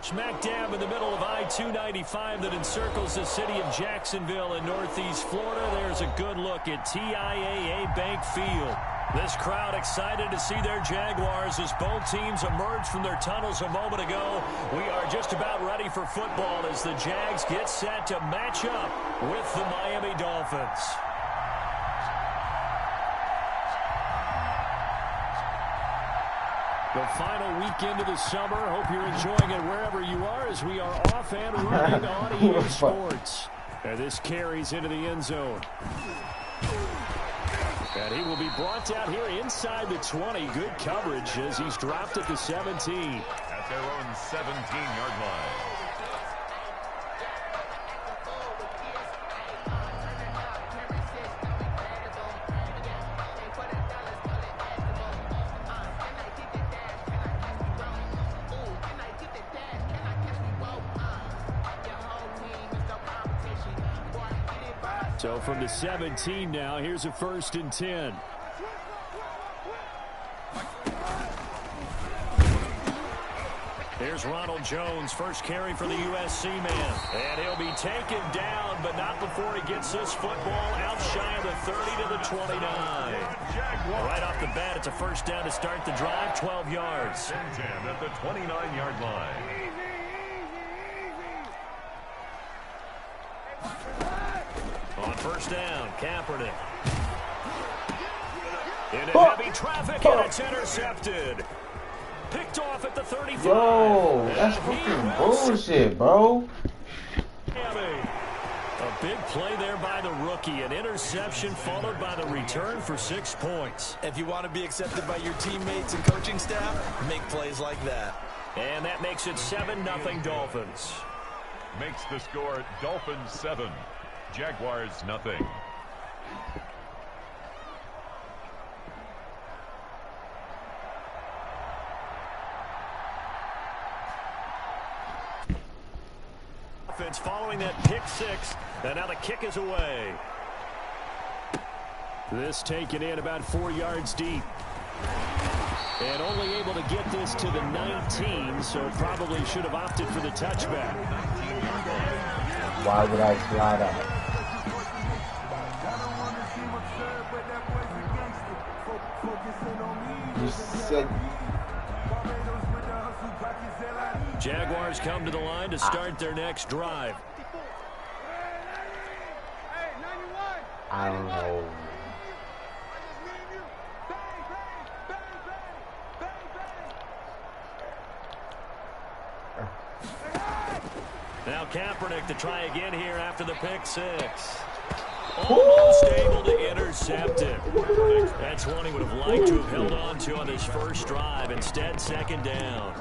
Smack dab in the middle of I-295 that encircles the city of Jacksonville in northeast Florida. There's a good look at TIAA Bank Field. This crowd excited to see their Jaguars as both teams emerged from their tunnels a moment ago. We are just about ready for football as the Jags get set to match up with the Miami Dolphins. The final weekend of the summer. Hope you're enjoying it wherever you are as we are off and running on EA Sports. And this carries into the end zone. And he will be brought down here inside the 20. Good coverage as he's dropped at the 17. At their own 17-yard line. So from the 17 now, here's a 1st and 10. Here's Ronald Jones, first carry for the USC man. And he'll be taken down, but not before he gets this football out shy of the 30 to the 29. Right off the bat, it's a 1st down to start the drive, 12 yards. 10 at the 29-yard line. On 1st down, Kaepernick. Into heavy traffic, and it's intercepted. Picked off at the 35. Bro, that's fucking bullshit, bro. A big play there by the rookie. An interception followed by the return for 6 points. If you want to be accepted by your teammates and coaching staff, make plays like that. And that makes it 7-0 Dolphins. Makes the score Dolphins 7. Jaguars nothing. Offense following that pick 6, and now the kick is away. This taken in about 4 yards deep. And only able to get this to the 19, so probably should have opted for the touchback. Why would I slide out? You said... Jaguars come to the line to start their next drive. I don't know. Now Kaepernick to try again here after the pick 6. Almost able to intercept it. That's one he would have liked to have held on to on his first drive. Instead, 2nd down.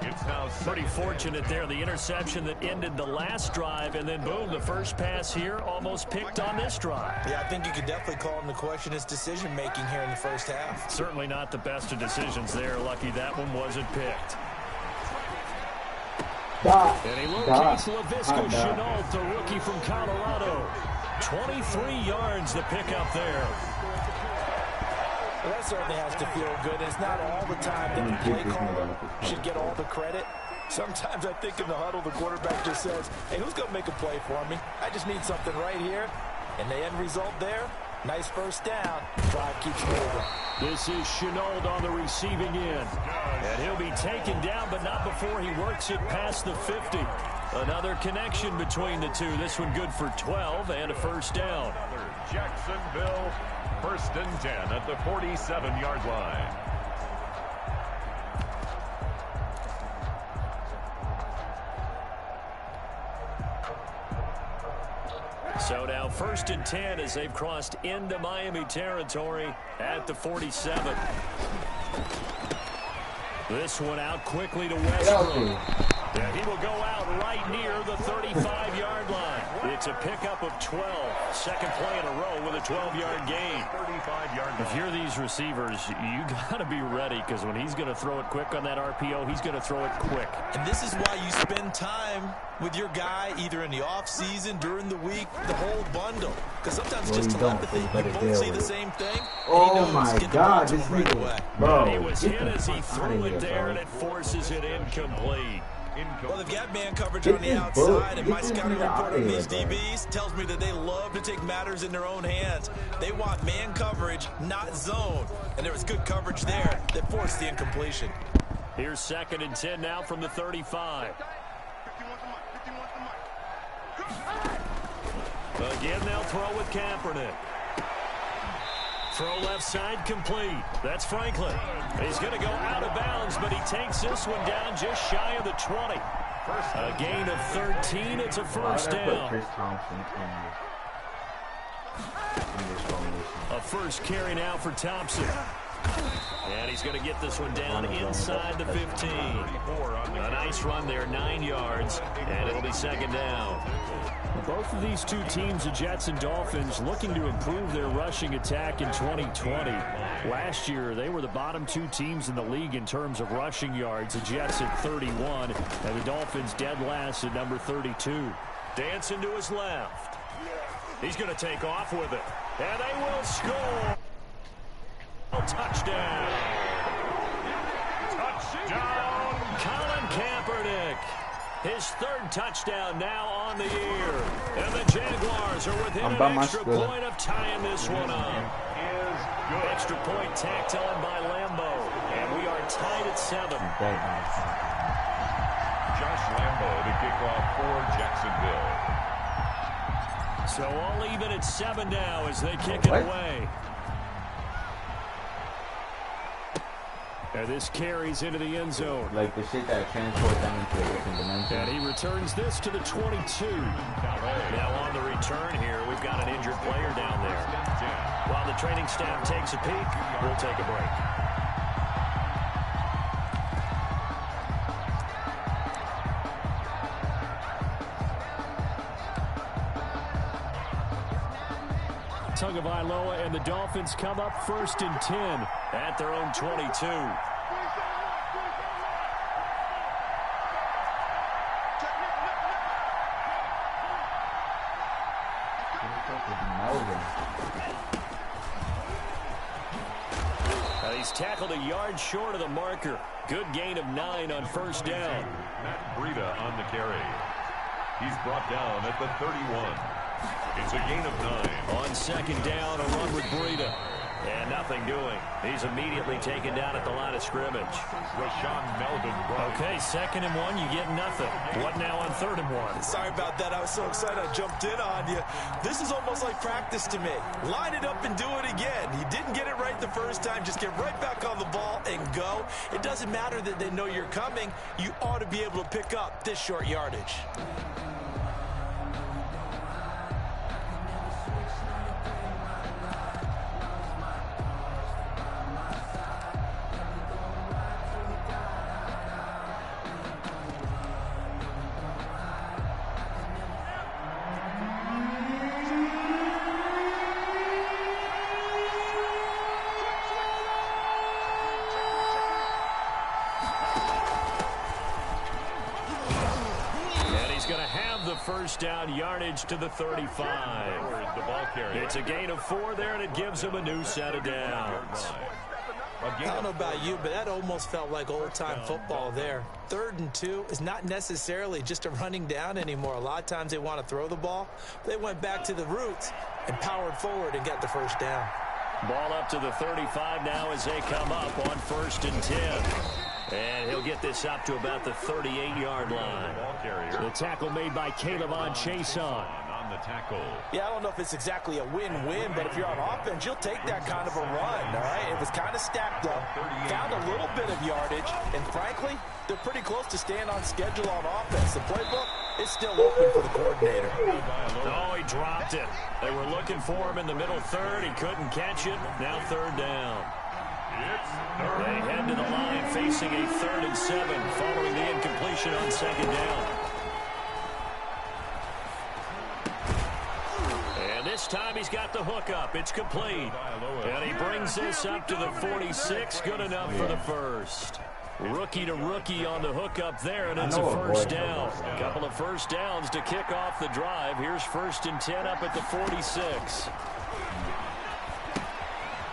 It's now pretty fortunate there. The interception that ended the last drive, and then boom, the first pass here almost picked on this drive. Yeah, I think you could definitely call into question his decision-making here in the first half. Certainly not the best of decisions there. Lucky that one wasn't picked. And he locates Laviska Shenault, the rookie from Colorado. 23 yards the pickup there. Well, that certainly has to feel good. It's not all the time that the play caller should get all the credit. Sometimes I think in the huddle, the quarterback just says, hey, who's going to make a play for me? I just need something right here. And the end result there, nice 1st down. Drive keeps moving. This is Shenault on the receiving end. And he'll be taken down, but not before he works it past the 50. Another connection between the two. This one good for 12 and a 1st down. Jacksonville, 1st and 10 at the 47-yard line. So now 1st and 10 as they've crossed into Miami territory at the 47. This one out quickly to Westbrook. And he will go out right near the 35-yard line. It's a pickup of 12. 2nd play in a row with a 12-yard gain. 35-yard. If you're these receivers, you got to be ready because when he's going to throw it quick on that RPO, he's going to throw it quick. And this is why you spend time with your guy either in the offseason, during the week, the whole bundle. Because sometimes just telepathy, you both see the same thing. Oh my God, this right away. Bro, he was hit as he threw it there, and it forces it incomplete. Well, if you have man coverage on the outside, and my scouting report on these DBs tells me that they love to take matters in their own hands. They want man coverage, not zone. And there was good coverage there that forced the incompletion. Here's 2nd and 10 now from the 35. Again, they'll throw with Kaepernick. Throw left side complete. That's Franklin. He's going to go out of bounds, but he takes this one down just shy of the 20. A gain of 13. It's a first down. A first carry now for Thompson. And he's going to get this one down inside the 15. A nice run there, 9 yards, and it'll be 2nd down. Both of these two teams, the Jets and Dolphins, looking to improve their rushing attack in 2020. Last year, they were the bottom 2 teams in the league in terms of rushing yards. The Jets at 31, and the Dolphins dead last at number 32. Dancing to his left. He's going to take off with it, and they will score. Touchdown. Touchdown. Colin Kaepernick. His 3rd touchdown now on the year. And the Jaguars are within an extra point of tying this one up. Extra point tacked on by Lambo. And we are tied at 7. Josh Lambo to kick off for Jacksonville. So all even at 7 now as they kick it away. And this carries into the end zone. Like the shit that transports them into a different dimension. And he returns this to the 22. Now on the return here, we've got an injured player down there. While the training staff takes a peek, we'll take a break. Tagovailoa and the Dolphins come up 1st and 10 at their own 22. He's tackled a yard short of the marker. Good gain of 9 on 1st down. Matt Breida on the carry. He's brought down at the 31. It's a gain of 9. On 2nd down, a run with Breida. And nothing doing. He's immediately taken down at the line of scrimmage. Rashawn Melvin. Okay, 2nd and 1, you get nothing. What now on 3rd and 1? Sorry about that. I was so excited I jumped in on you. This is almost like practice to me. Line it up and do it again. You didn't get it right the first time. Just get right back on the ball and go. It doesn't matter that they know you're coming. You ought to be able to pick up this short yardage. First down yardage to the 35. It's a gain of 4 there, and it gives him a new set of downs. I don't know about you, but that almost felt like old-time football there. 3rd and 2 is not necessarily just a running down anymore. A lot of times they want to throw the ball. They went back to the roots and powered forward and got the first down. Ball up to the 35 now as they come up on 1st and 10. And he'll get this up to about the 38-yard line. The tackle made by Calebon Chason. On the tackle. Yeah, I don't know if it's exactly a win-win, but if you're on offense, you'll take that kind of a run, all right? It was kind of stacked up, found a little bit of yardage, and frankly, they're pretty close to staying on schedule on offense. The playbook is still open for the coordinator. Oh, he dropped it. They were looking for him in the middle 3rd. He couldn't catch it. Now 3rd down. They head to the line facing a 3rd and 7 following the incompletion on 2nd down. And this time he's got the hook up. It's complete. And he brings this up to the 46. Good enough for the first. Rookie to rookie on the hook up there, and it's a first down. A couple of first downs to kick off the drive. Here's 1st and 10 up at the 46.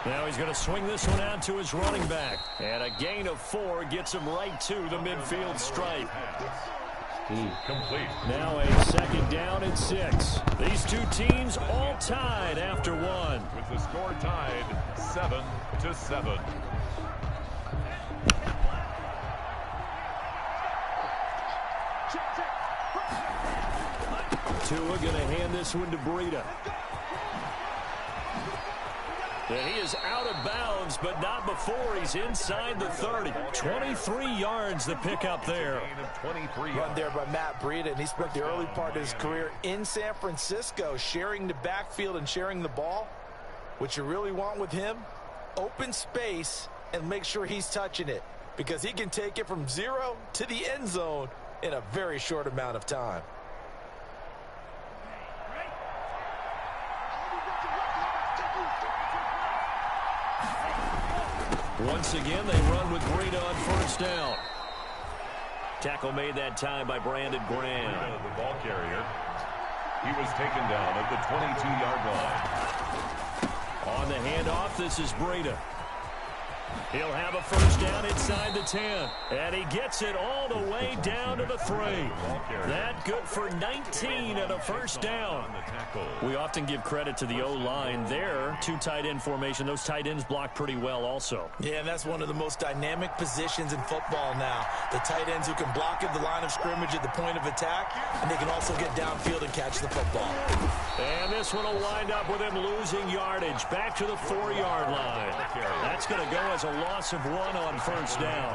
Now he's going to swing this one out to his running back. And a gain of 4 gets him right to the midfield stripe. Complete. Now a 2nd down and 6. These two teams all tied after 1. With the score tied 7-7. Tua going to hand this one to Breida. And he is out of bounds, but not before he's inside the 30. 23 yards the pickup there. Run there by Matt Breida, and he spent the early part of his career in San Francisco, sharing the backfield and sharing the ball. What you really want with him, open space and make sure he's touching it, because he can take it from 0 to the end zone in a very short amount of time. Once again, they run with Breida on 1st down. Tackle made that time by Brandon Graham. The ball carrier. He was taken down at the 22-yard line. On the handoff, this is Breida. He'll have a 1st down inside the 10. And he gets it all the way down to the 3. That good for 19 and a 1st down. We often give credit to the O-line there. 2 tight end formation. Those tight ends block pretty well also. Yeah, and that's one of the most dynamic positions in football now. The tight ends who can block at the line of scrimmage at the point of attack, and they can also get downfield and catch the football. And this one will wind up with him losing yardage. Back to the 4-yard line. That's going to go as a loss of 1 on 1st down.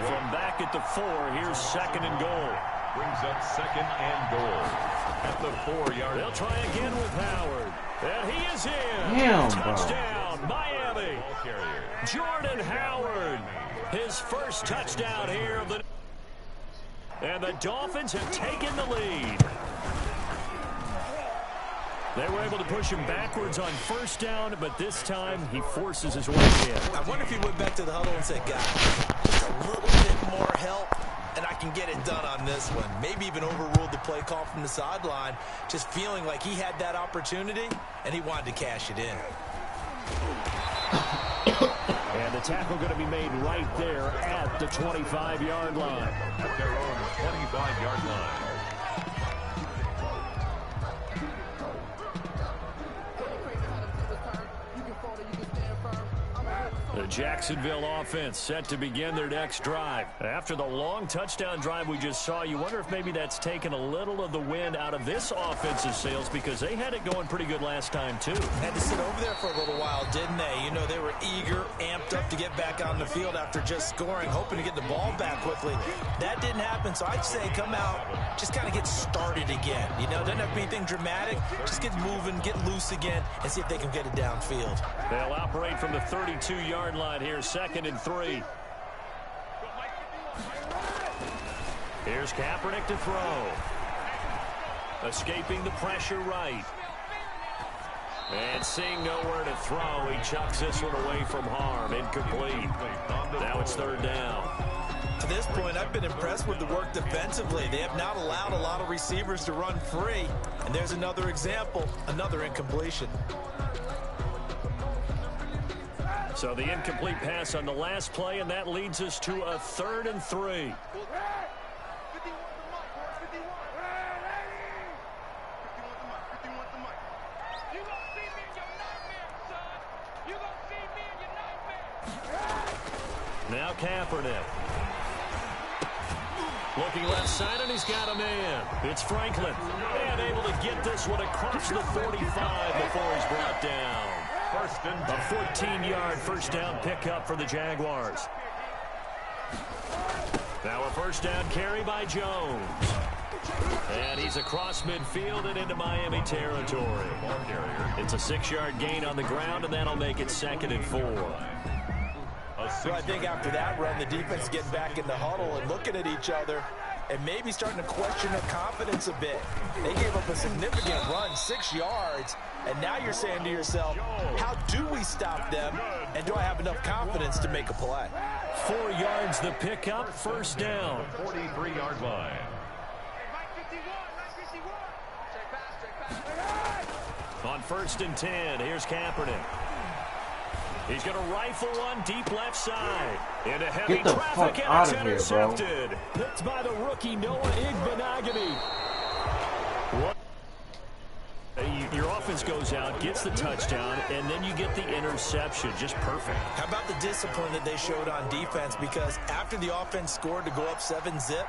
From back at the 4, here's 2nd and goal. Brings up 2nd and goal at the 4-yard. They'll try again with Howard. And he is in. Damn, touchdown, Miami. Jordan Howard. His first touchdown here of the... And the Dolphins have taken the lead. They were able to push him backwards on 1st down, but this time he forces his way in. I wonder if he went back to the huddle and said, guys, just a little bit more help, and I can get it done on this one. Maybe even overruled the play call from the sideline, just feeling like he had that opportunity, and he wanted to cash it in. And the tackle going to be made right there at the 25-yard line. At their own 25-yard line. The Jacksonville offense set to begin their next drive. After the long touchdown drive we just saw, you wonder if maybe that's taken a little of the wind out of this offensive sails, because they had it going pretty good last time too. Had to sit over there for a little while, didn't they? You know, they were eager, amped up to get back on the field after just scoring, hoping to get the ball back quickly. That didn't happen, so I'd say come out, just kind of get started again. You know, doesn't have to be anything dramatic. Just get moving, get loose again, and see if they can get it downfield. They'll operate from the 32-yard line here, 2nd and 3. Here's Kaepernick to throw. Escaping the pressure right. And seeing nowhere to throw, he chucks this one away from harm. Incomplete. Now it's 3rd down. To this point, I've been impressed with the work defensively. They have not allowed a lot of receivers to run free. And there's another example, another incompletion. So the incomplete pass on the last play, and that leads us to a 3rd and 3. Now Kaepernick. Looking left side, and he's got a man. It's Franklin. And able to get this one across the 45 before he's brought down. A 14-yard 1st down pickup for the Jaguars. Now a 1st down carry by Jones. And he's across midfield and into Miami territory. It's a 6-yard gain on the ground, and that'll make it 2nd and 4. So I think after that run, the defense is getting back in the huddle and looking at each other and maybe starting to question their confidence a bit. They gave up a significant run, 6 yards, and now you're saying to yourself, how do we stop them, and do I have enough confidence to make a play? 4 yards the pickup, 1st down. 43-yard line. On 1st and 10, here's Kaepernick. He's going to rifle one deep left side. Into heavy Get the traffic, fuck and out it's of here, bro. intercepted. Picked by the rookie Noah Igbenogany. Your offense goes out, gets the touchdown, and then you get the interception. Just perfect. How about the discipline that they showed on defense? Because after the offense scored to go up 7-zip,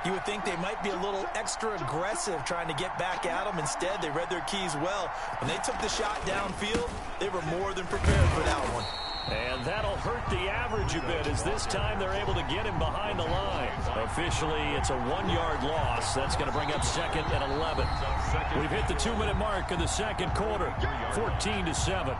you would think they might be a little extra aggressive trying to get back at them. Instead, they read their keys well. When they took the shot downfield, they were more than prepared for that one. And that'll hurt the average a bit as this time they're able to get him behind the line. Officially, it's a 1-yard loss. That's going to bring up 2nd and 11. We've hit the 2-minute mark of the second quarter, 14-7.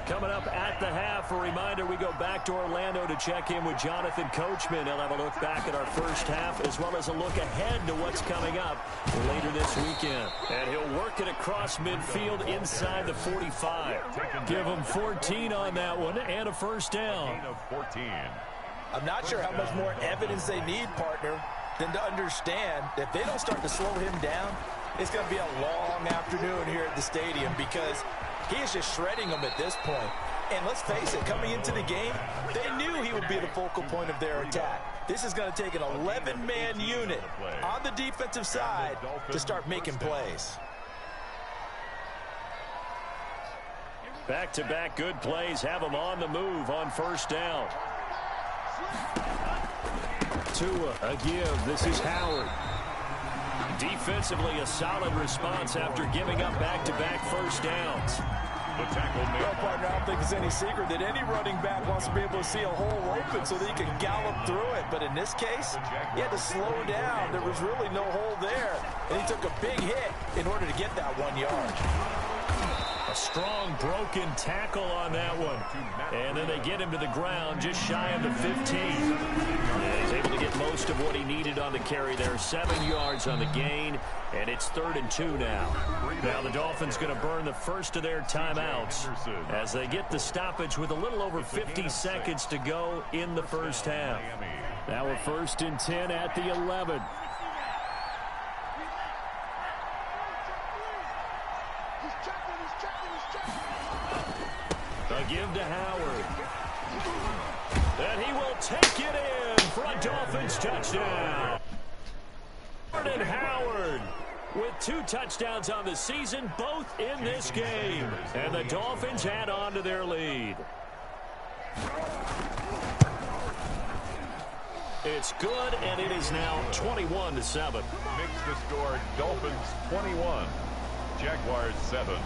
Coming up at the half, a reminder, we go back to Orlando to check in with Jonathan Coachman. He'll have a look back at our first half as well as a look ahead to what's coming up later this weekend. And he'll work it across midfield inside the 45. Give him 14 on that one and a first down. I'm not sure how much more evidence they need, partner, than to understand that if they don't start to slow him down, it's going to be a long afternoon here at the stadium because he is just shredding them at this point. And let's face it, coming into the game, they knew he would be the focal point of their attack. This is going to take an 11-man unit on the defensive side to start making plays. Back-to-back good plays have them on the move on first down. Tua, a give. This is Howard. Defensively, a solid response after giving up back-to-back first downs. Well, partner, I don't think it's any secret that any running back wants to be able to see a hole open so that he can gallop through it. But in this case, he had to slow down. There was really no hole there. And he took a big hit in order to get that 1 yard. A strong broken tackle on that one. And then they get him to the ground just shy of the 15. And he's able to get most of what he needed on the carry there. 7 yards on the gain. And it's 3rd and 2 now. Now the Dolphins going to burn the first of their timeouts as they get the stoppage with a little over 50 seconds to go in the first half. Now we're 1st and 10 at the 11. A give to Howard. And he will take it in for a Dolphins touchdown. And Howard with 2 touchdowns on the season, both in this game. And the Dolphins add on to their lead. It's good, and it is now 21-7. Makes the score Dolphins 21, Jaguars 7.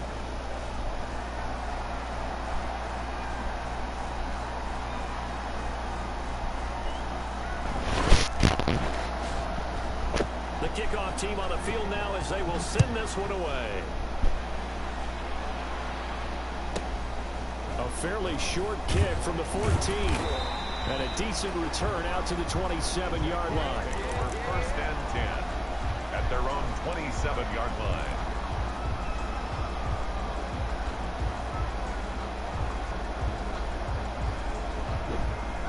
The kickoff team on the field now as they will send this one away. A fairly short kick from the 14. And a decent return out to the 27-yard line. For 1st and 10 at their own 27-yard line.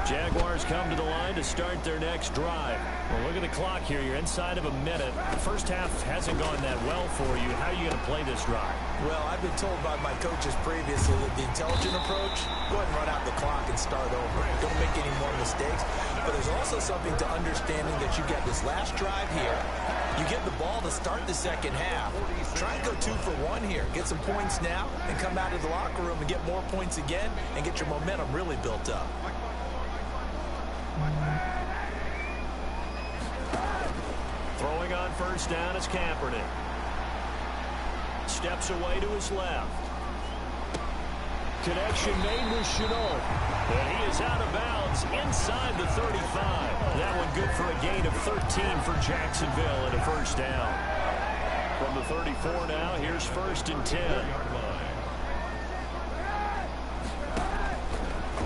Jaguars come to the line to start their next drive. Well, look at the clock here. You're inside of a minute. The first half hasn't gone that well for you. How are you going to play this drive? Well, I've been told by my coaches previously that the intelligent approach, go ahead and run out the clock and start over. Don't make any more mistakes. But there's also something to understanding that you get this last drive here. You get the ball to start the second half. Try and go 2 for 1 here. Get some points now and come out of the locker room and get more points again and get your momentum really built up. Throwing on first down is Kaepernick. Steps away to his left. Connection made with Chenault. And he is out of bounds inside the 35. That one good for a gain of 13 for Jacksonville and a first down. From the 34 now, here's 1st and 10.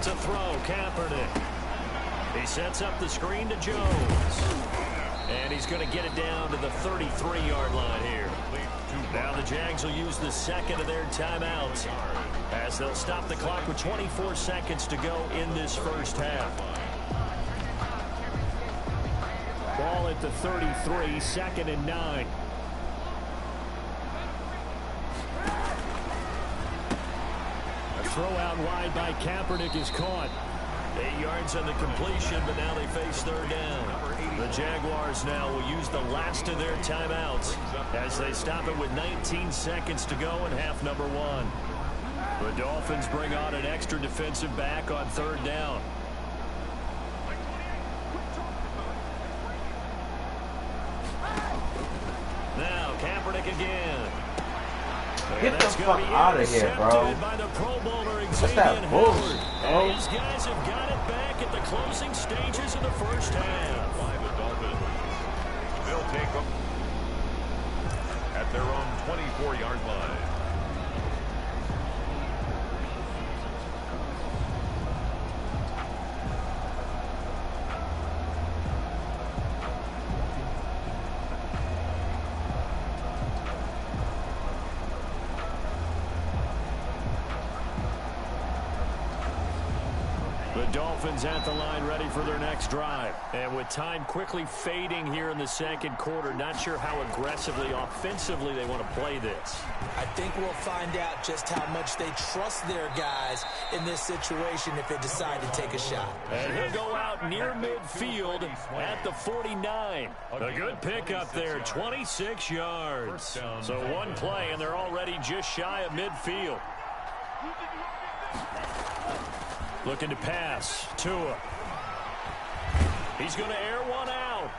To throw, Kaepernick. He sets up the screen to Jones. And he's he's going to get it down to the 33-yard line here. Now the Jags will use the second of their timeouts as they'll stop the clock with 24 seconds to go in this first half. Ball at the 33, 2nd and 9. A throw out wide by Kaepernick is caught. 8 yards on the completion, but now they face third down. The Jaguars now will use the last of their timeouts as they stop it with 19 seconds to go in half number 1. The Dolphins bring on an extra defensive back on third down. Now Kaepernick again. Get the fuck out of here, bro. What's that bullshit, bro? These guys have got it back at the closing stages of the first half. By the Dolphins. They'll take them at their own 24-yard line. Dolphins at the line ready for their next drive. And with time quickly fading here in the second quarter, not sure how aggressively, offensively they want to play this. I think we'll find out just how much they trust their guys in this situation if they decide to take a shot. And he'll go out near midfield at the 49. A good pickup there, 26 yards. So one play, and they're already just shy of midfield. Looking to pass. Tua. He's going to air one out.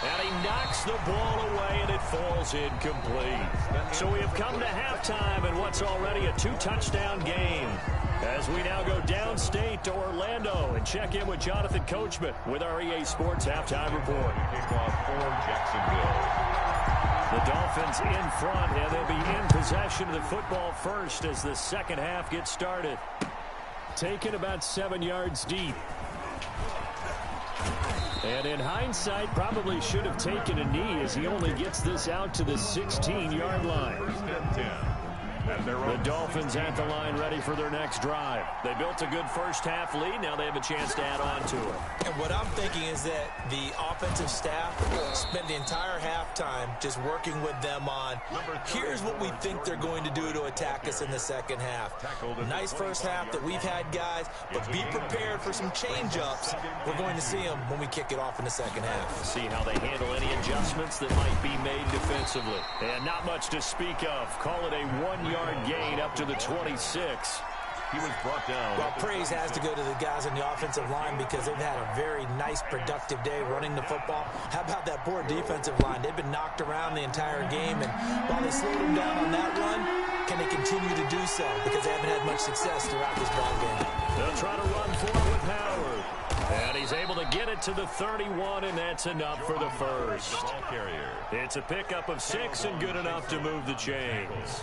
And he knocks the ball away, and it falls incomplete. So we have come to halftime in what's already a 2-touchdown game. As we now go downstate to Orlando and check in with Jonathan Coachman with our EA Sports Halftime Report. Kickoff for Jacksonville. The Dolphins in front, and they'll be in possession of the football first as the second half gets started. Taken about 7 yards deep. And in hindsight, probably should have taken a knee as he only gets this out to the 16-yard line. First and 10. The Dolphins at the line ready for their next drive. They built a good first half lead. Now they have a chance to add on to it. And what I'm thinking is that the offensive staff spent the entire halftime just working with them on, here's what we think they're going to do to attack us in the second half. Nice first half that we've had, guys, but be prepared for some change-ups. We're going to see them when we kick it off in the second half. See how they handle any adjustments that might be made defensively. And not much to speak of. Call it a 1-yard gain up to the 26. He was brought down. Well, praise has to go to the guys on the offensive line because they've had a very nice, productive day running the football. How about that poor defensive line? They've been knocked around the entire game, and while they slowed them down on that run, can they continue to do so? Because they haven't had much success throughout this ball game. They'll try to run forward with Howard. And he's able to get it to the 31, and that's enough for the first. It's a pickup of 6 and good enough to move the chains.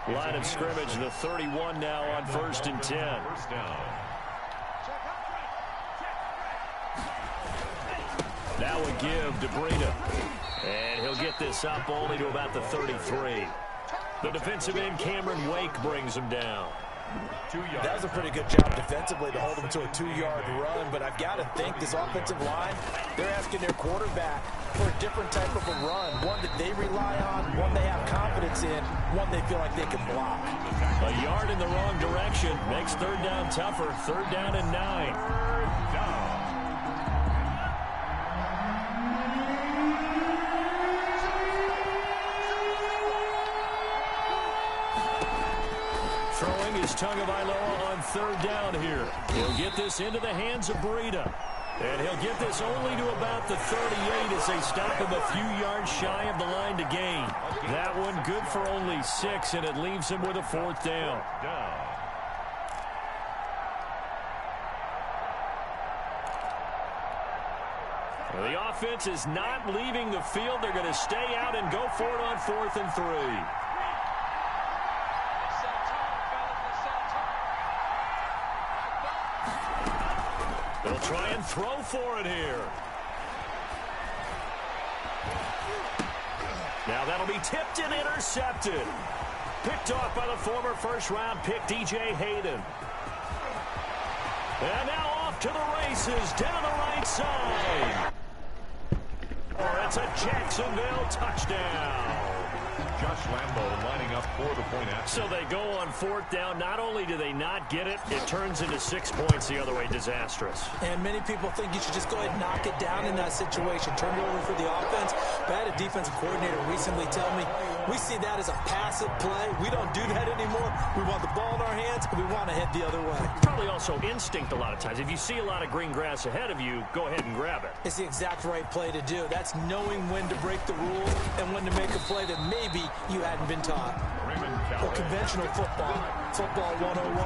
Line of scrimmage, the 31 now on 1st and 10. First down. Now a give to Breida. And he'll get this up only to about the 33. The defensive end, Cameron Wake, brings him down. 2 yards. That was a pretty good job defensively to hold them to a 2-yard run, but I've got to think this offensive line, they're asking their quarterback for a different type of a run, one that they rely on, one they have confidence in, one they feel like they can block. A yard in the wrong direction makes third down tougher. Third down and 9. Throwing is Tagovailoa on third down here. He'll get this into the hands of Breida. And he'll get this only to about the 38 as they stop him a few yards shy of the line to gain. That one good for only 6, and it leaves him with a 4th down. Well, the offense is not leaving the field. They're going to stay out and go for it on 4th and 3. They'll try and throw for it here. Now that'll be tipped and intercepted. Picked off by the former first-round pick, D.J. Hayden. And now off to the races down the right side. It's a Jacksonville touchdown. Josh Lambo lining up for the point after. So they go on fourth down. Not only do they not get it, it turns into 6 points the other way. Disastrous. And many people think you should just go ahead and knock it down in that situation. Turn it over for the offense. But I had a defensive coordinator recently tell me, we see that as a passive play. We don't do that anymore. We want the ball in our hands, and we want to head the other way. Probably also instinct a lot of times. If you see a lot of green grass ahead of you, go ahead and grab it. It's the exact right play to do. That's knowing when to break the rules and when to make a play that maybe you hadn't been taught. Well, conventional football 101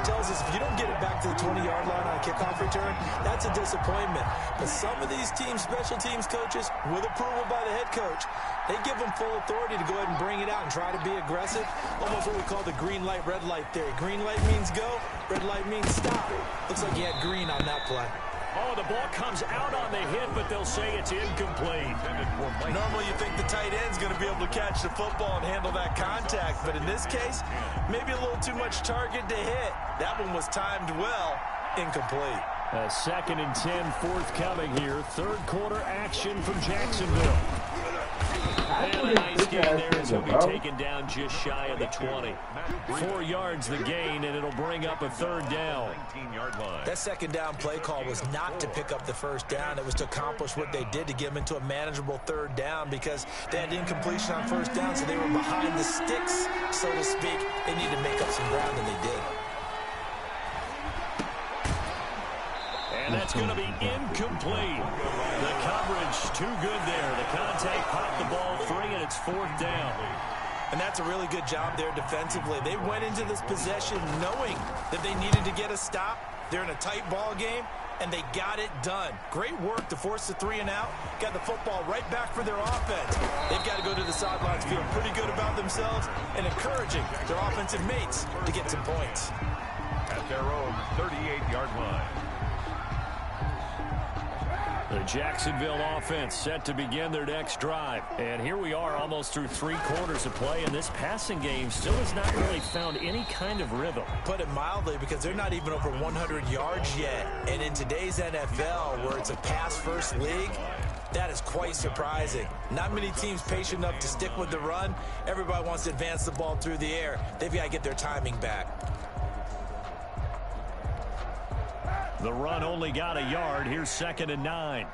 tells us if you don't get it back to the 20-yard line on a kickoff return, that's a disappointment. But some of these teams, special teams coaches, with approval by the head coach, they give them full authority to go ahead and bring it out and try to be aggressive. Almost what we call the green light, red light theory. Green light means go, red light means stop. Looks like he had green on that play. Oh, the ball comes out on the hit, but they'll say it's incomplete. Normally you think the tight end's going to be able to catch the football and handle that contact, but in this case, maybe a little too much target to hit. That one was timed well, incomplete. A 2nd and 10 forthcoming here. Third quarter action from Jacksonville. And a nice gain there as he'll be taken down just shy of the 20. 4 yards the gain, and it'll bring up a third down. 19-yard line. That second down play call was not to pick up the first down. It was to accomplish what they did, to get them into a manageable third down, because they had incompletion on first down, so they were behind the sticks, so to speak. They needed to make up some ground, and they did. And that's going to be incomplete. The coverage too good there. The contact popped the ball free, and it's fourth down. And that's a really good job there defensively. They went into this possession knowing that they needed to get a stop. They're in a tight ball game, and they got it done. Great work to force the 3 and out. Got the football right back for their offense. They've got to go to the sidelines feeling pretty good about themselves and encouraging their offensive mates to get some points. At their own 38-yard line. The Jacksonville offense set to begin their next drive. And here we are almost through 3 quarters of play, and this passing game still has not really found any kind of rhythm. Put it mildly, because they're not even over 100 yards yet. And in today's NFL, where it's a pass-first league, that is quite surprising. Not many teams patient enough to stick with the run. Everybody wants to advance the ball through the air. They've got to get their timing back. The run only got a yard. Here's 2nd and 9.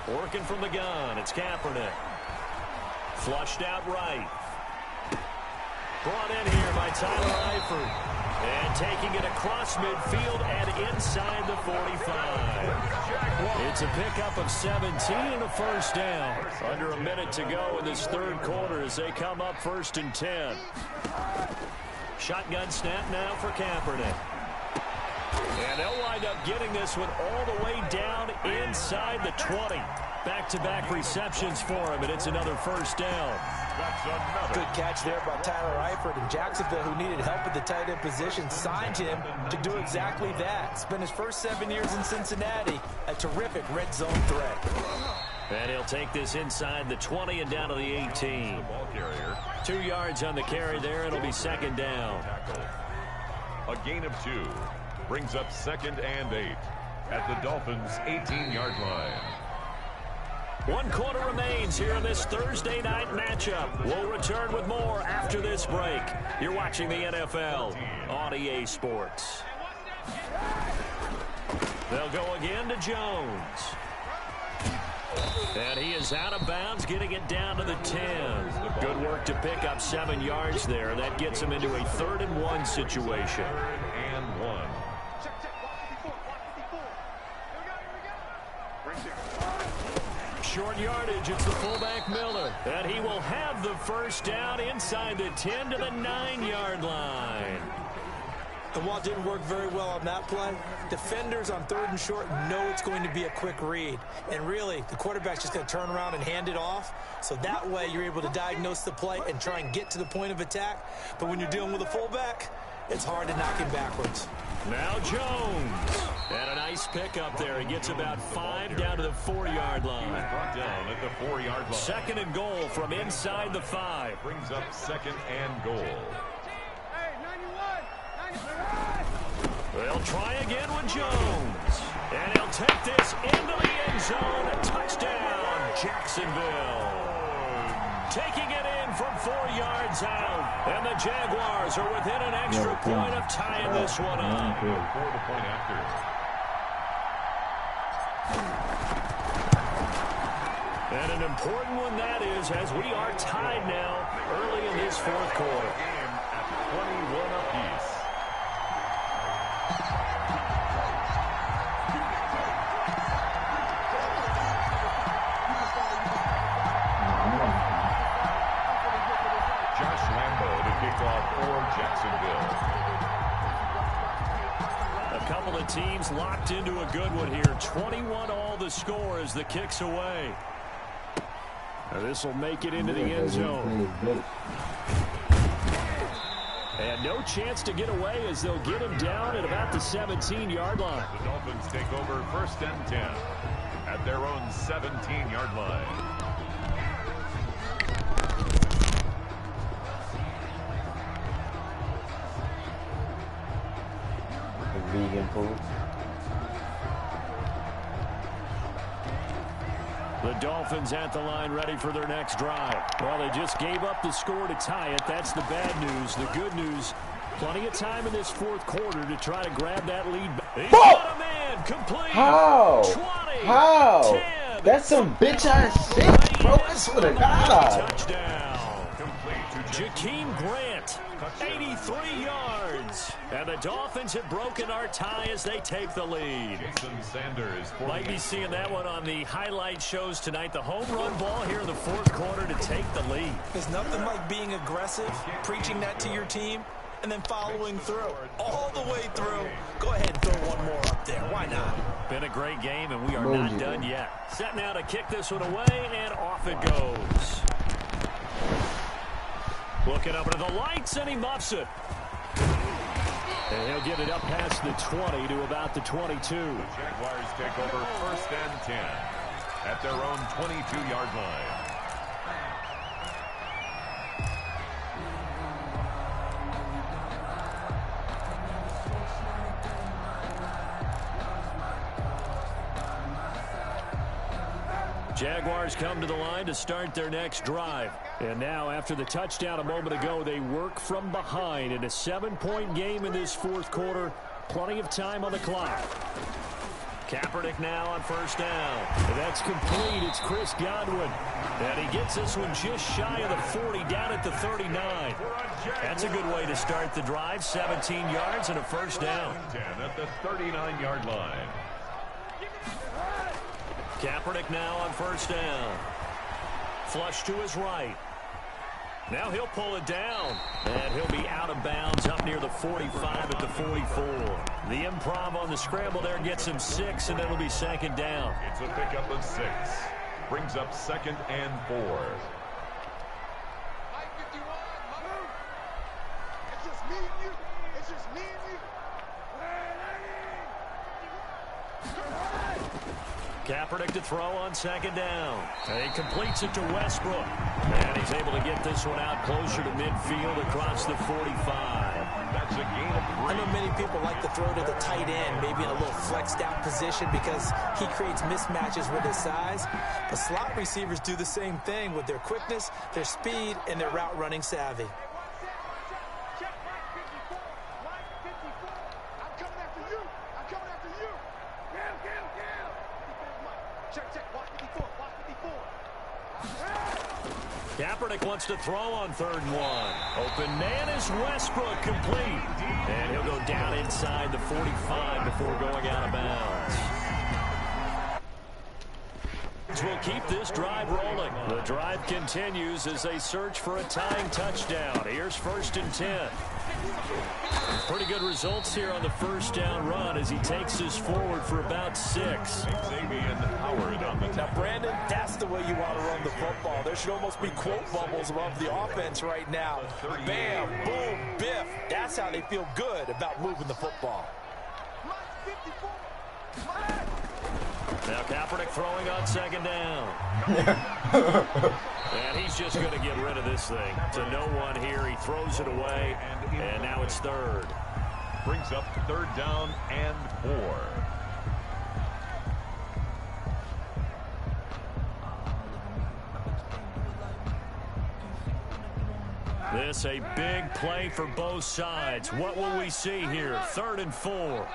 Working from the gun. It's Kaepernick. Flushed out right. Brought in here by Tyler Eifert. And taking it across midfield and inside the 45. It's a pickup of 17 and a first down. Under a minute to go in this third quarter as they come up 1st and 10. Shotgun snap now for Kaepernick. And they'll wind up getting this one all the way down inside the 20. Back-to-back receptions for him, and it's another first down. That's another. Good catch there by Tyler Eifert. And Jacksonville, who needed help at the tight end position, signed him to do exactly that. Spent his first 7 years in Cincinnati, a terrific red zone threat. And he'll take this inside the 20 and down to the 18. Ball carrier. 2 yards on the carry there. It'll be 2nd down. A gain of 2 brings up 2nd and 8 at the Dolphins' 18-yard line. 1 quarter remains here in this Thursday night matchup. We'll return with more after this break. You're watching the NFL on EA Sports. They'll go again to Jones. And he is out of bounds, getting it down to the 10. Good work to pick up 7 yards there. That gets him into a 3rd and 1 situation. 3rd and 1. Short yardage, it's the fullback Miller. And he will have the first down inside the 10 to the 9-yard line. And while it didn't work very well on that play, defenders on 3rd and short know it's going to be a quick read. And really, the quarterback's just going to turn around and hand it off. So that way, you're able to diagnose the play and try and get to the point of attack. But when you're dealing with a fullback, it's hard to knock him backwards. Now Jones. And a nice pickup there. He gets about 5 down to the 4-yard line. Brought down at the 4-yard line. Second and goal from inside the 5. Brings up second and goal. They'll try again with Jones. And he'll take this into the end zone. A touchdown, Jacksonville. Taking it in from 4 yards out. And the Jaguars are within an extra point of tying this one up. For the point after. And an important one that is, as we are tied now early in this fourth quarter. Game at 21 apiece. For Jacksonville. A couple of teams locked into a good one here. 21 all the score as the kick's away. This will make it into the end zone. And no chance to get away as they'll get him down at about the 17-yard line. The Dolphins take over 1st and 10 at their own 17-yard line. Vegan food. The Dolphins at the line ready for their next drive. Well, they just gave up the score to tie it. That's the bad news. The good news, plenty of time in this fourth quarter to try to grab that lead. He's got a man complete. How? 20, How? 10, That's some bitch-ass shit, bro. I swear to God. Touchdown. Jakeem Grant, 83 yards. And the Dolphins have broken our tie as they take the lead. Jason Sanders. Might be seeing that one on the highlight shows tonight. The home run ball here in the fourth quarter to take the lead. There's nothing like being aggressive, preaching that to your team, and then following through. All the way through. Go ahead and throw one more up there. Why not? Been a great game, and we are not done yet. Set now to kick this one away, and off it goes. Looking up into the lights, and he muffs it. And he'll get it up past the 20 to about the 22. The Jaguars take over 1st and 10 at their own 22-yard line. Jaguars come to the line to start their next drive. And now, after the touchdown a moment ago, they work from behind in a 7-point game in this fourth quarter. Plenty of time on the clock. Kaepernick now on 1st down. And that's complete. It's Chris Godwin. And he gets this one just shy of the 40, down at the 39. That's a good way to start the drive. 17 yards and a 1st down. 10 at the 39-yard line. Kaepernick now on 1st down. Flush to his right. Now he'll pull it down. And he'll be out of bounds up near the 45 at the 44. The improv on the scramble there gets him 6, and it'll be 2nd down. It's a pickup of 6. Brings up 2nd and 4. It's just me and you. It's just me and you. Kaepernick to throw on 2nd down. And he completes it to Westbrook. And he's able to get this one out closer to midfield across the 45. That's a gain of 3. I know many people like to throw to the tight end, maybe in a little flexed out position because he creates mismatches with his size. But slot receivers do the same thing with their quickness, their speed, and their route running savvy. Kaepernick wants to throw on 3rd and 1. Open man is Westbrook, complete. And he'll go down inside the 45 before going out of bounds. Will keep this drive rolling. The drive continues as they search for a tying touchdown. Here's 1st and 10. Pretty good results here on the 1st down run as he takes this forward for about 6. Xavier Howard on the Now, Brandon, that's the way you want to run the football. There should almost be quote bubbles above the offense right now. Bam, boom, biff. That's how they feel good about moving the football. Now Kaepernick throwing on second down. And he's just going to get rid of this thing. To no one here. He throws it away, and now it's third. Brings up third down and 4. This a big play for both sides. What will we see here? 3rd and 4.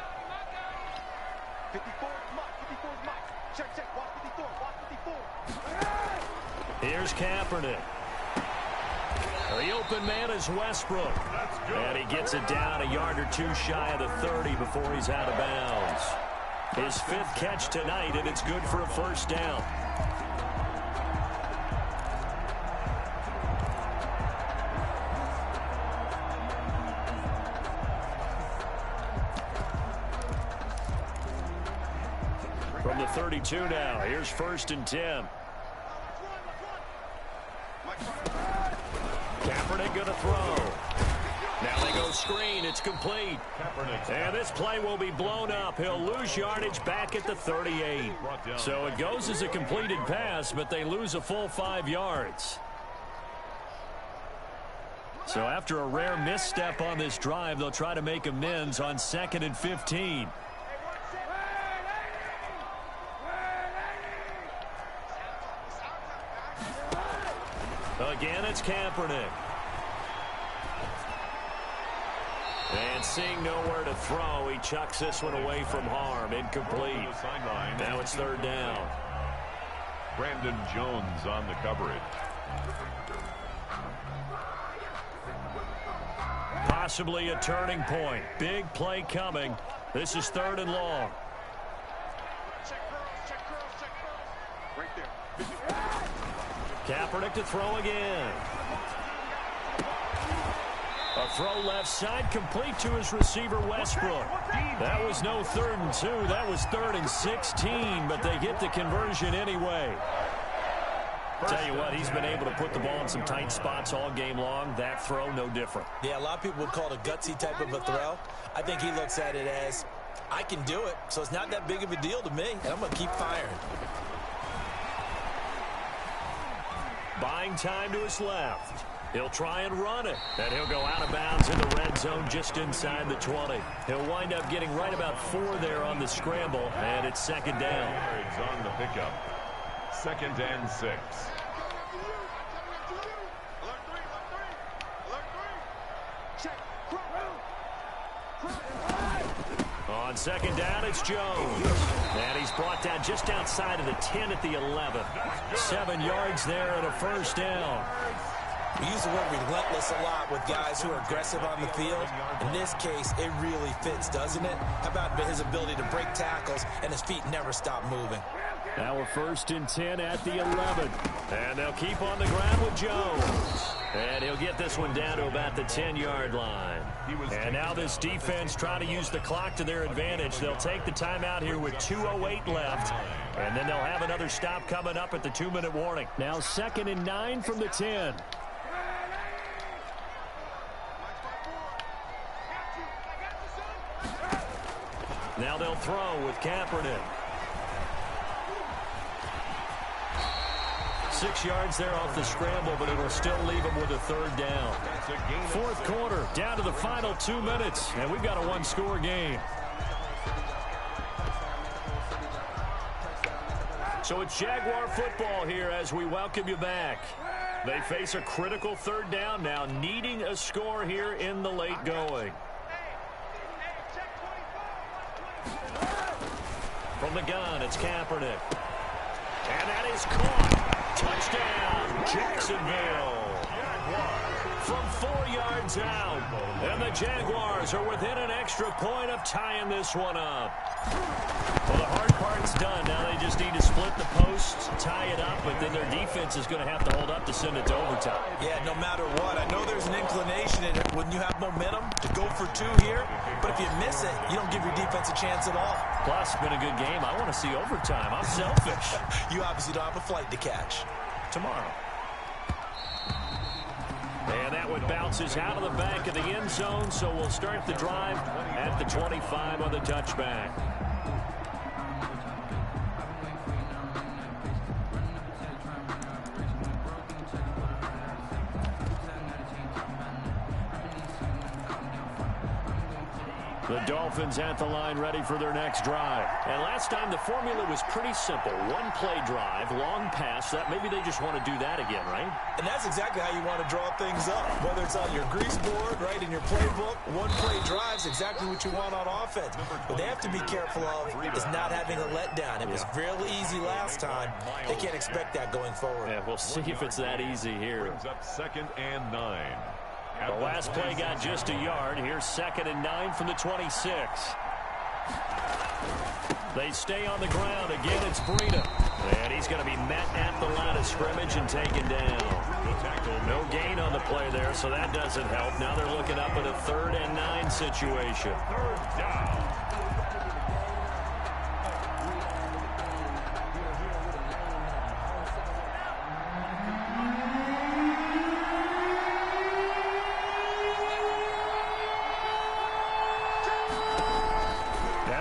54, check, watch 54, watch 54. Here's Kaepernick. The open man is Westbrook. And he gets it down a yard or 2 shy of the 30 before he's out of bounds. His 5th catch tonight, and it's good for a first down. From the 32 now, here's 1st and 10. Kaepernick going to throw. Now they go screen. It's complete. And this play will be blown up. He'll lose yardage back at the 38. So it goes as a completed pass, but they lose a full 5 yards. So after a rare misstep on this drive, they'll try to make amends on 2nd and 15. Again, it's Kaepernick. And seeing nowhere to throw, he chucks this one away from harm. Incomplete. Now it's 3rd down. Brandon Jones on the coverage. Possibly a turning point. Big play coming. This is 3rd and long. Check curls. Right there. Kaepernick to throw again. A throw left side, complete to his receiver, Westbrook. That was no 3rd and 2. That was 3rd and 16, but they get the conversion anyway. Tell you what, he's been able to put the ball in some tight spots all game long. That throw, no different. Yeah, a lot of people would call it a gutsy type of a throw. I think he looks at it as, I can do it, so it's not that big of a deal to me, and I'm going to keep firing. Buying time to his left. He'll try and run it. And he'll go out of bounds in the red zone just inside the 20. He'll wind up getting right about 4 there on the scramble, and it's 2nd down. On the pickup. 2nd and 6. On 2nd down, it's Jones. And he's brought down just outside of the 10 at the 11. 7 yards there and a first down. We use the word relentless a lot with guys who are aggressive on the field. In this case, it really fits, doesn't it? How about his ability to break tackles and his feet never stop moving? Now we're 1st and 10 at the 11. And they'll keep on the ground with Jones. And he'll get this one down to about the 10-yard line. And now this defense trying to use the clock to their advantage. They'll take the timeout here with 2:08 left. And then they'll have another stop coming up at the 2-minute warning. Now 2nd and 9 from the 10. Now they'll throw with Kaepernick. 6 yards there off the scramble, but it'll still leave him with a 3rd down. 4th quarter, down to the final 2 minutes, and we've got a 1-score game. So it's Jaguar football here as we welcome you back. They face a critical 3rd down now, needing a score here in the late going. From the gun, it's Kaepernick. And that is caught. Touchdown, Jacksonville. From 4 yards out. And the Jaguars are within an extra point of tying this one up. Well, the hard part's done. Now they just need to split the posts, tie it up, but then their defense is going to have to hold up to send it to overtime. Yeah, no matter what. I know there's an inclination in it when you have momentum to go for 2 here, but if you miss it, you don't give your defense a chance at all. Plus, it's been a good game. I want to see overtime. I'm selfish. You obviously don't have a flight to catch. Tomorrow. And that one it bounces out of the back of the end zone, so we'll start the drive at the 25 on the touchback. The Dolphins at the line ready for their next drive. And last time the formula was pretty simple. One play drive, long pass. That maybe they just want to do that again, right? And that's exactly how you want to draw things up. Whether it's on your grease board, right, in your playbook, one play drive is exactly what you want on offense. What they have to be careful of is not having a letdown. It was really easy last time. They can't expect that going forward. Yeah, we'll see if it's that easy here. Brings up 2nd and 9. The last play got just a yard. Here's 2nd and 9 from the 26. They stay on the ground. Again, it's Breida. And he's going to be met at the line of scrimmage and taken down. No gain on the play there, so that doesn't help. Now they're looking up at a 3rd and 9 situation. 3rd down.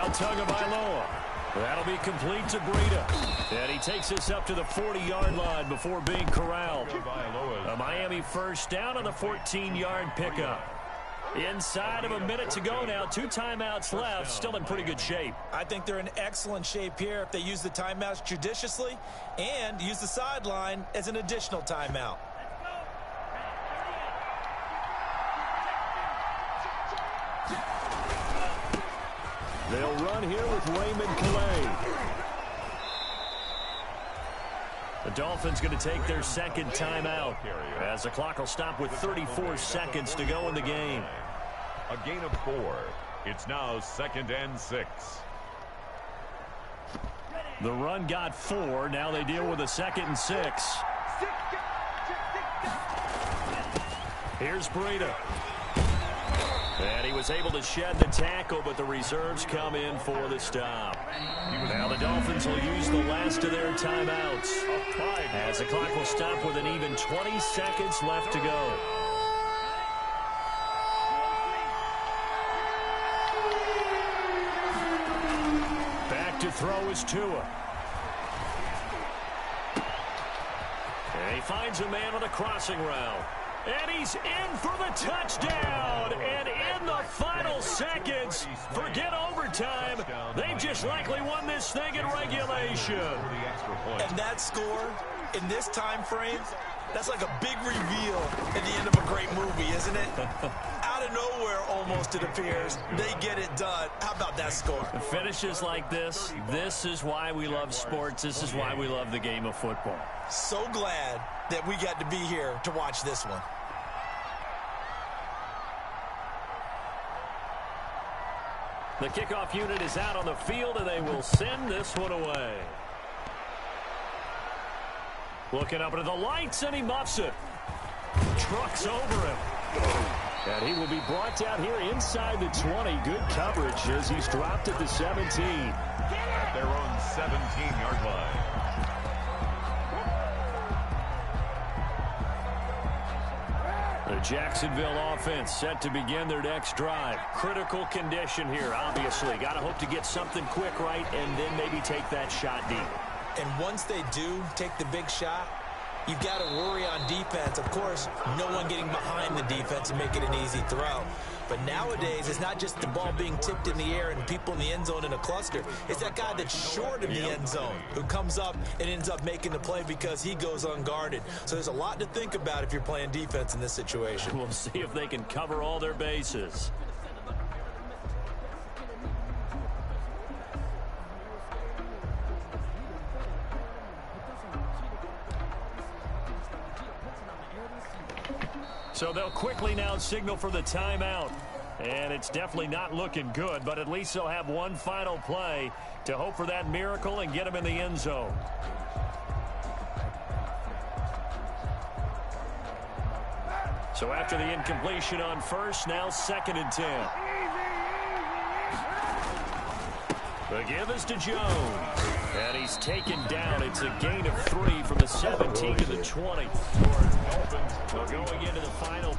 Tagovailoa. That'll be complete to Breida. And he takes us up to the 40-yard line before being corralled. A Miami first down on the 14-yard pickup. Inside of a minute to go now. 2 timeouts left. Still in pretty good shape. I think they're in excellent shape here if they use the timeouts judiciously and use the sideline as an additional timeout. They'll run here with Raymond Calais. The Dolphins going to take their 2nd timeout as the clock will stop with 34 seconds to go in the game. A gain of 4. It's now 2nd and 6. The run got 4. Now they deal with a 2nd and 6. Here's Breida. And he was able to shed the tackle, but the reserves come in for the stop. Now the Dolphins will use the last of their timeouts as the clock will stop with an even 20 seconds left to go. Back to throw is Tua. And he finds a man on a crossing route. And he's in for the touchdown. And in the final seconds, forget overtime. They've just likely won this thing in regulation. And that score in this time frame, that's like a big reveal at the end of a great movie, isn't it? Out of nowhere, almost, it appears. They get it done. How about that score? Finishes like this. This is why we love sports. This is why we love the game of football. So glad that we got to be here to watch this one. The kickoff unit is out on the field, and they will send this one away. Looking up into the lights, and he muffs it. Trucks over him. And he will be brought down here inside the 20. Good coverage as he's dropped at the 17. At their own 17-yard line. The Jacksonville offense set to begin their next drive. Critical condition here, obviously. Got to hope to get something quick right and then maybe take that shot deep. And once they do take the big shot, you've got to worry on defense. Of course, no one getting behind the defense and make it an easy throw. But nowadays, it's not just the ball being tipped in the air and people in the end zone in a cluster. It's that guy that's short of the end zone who comes up and ends up making the play because he goes unguarded. So there's a lot to think about if you're playing defense in this situation. We'll see if they can cover all their bases. So they'll quickly now signal for the timeout. And it's definitely not looking good, but at least they'll have one final play to hope for that miracle and get them in the end zone. So after the incompletion on first, now 2nd and 10. The give is to Jones. And he's taken down. It's a gain of 3 from the 17 to the 20. We're going into the final.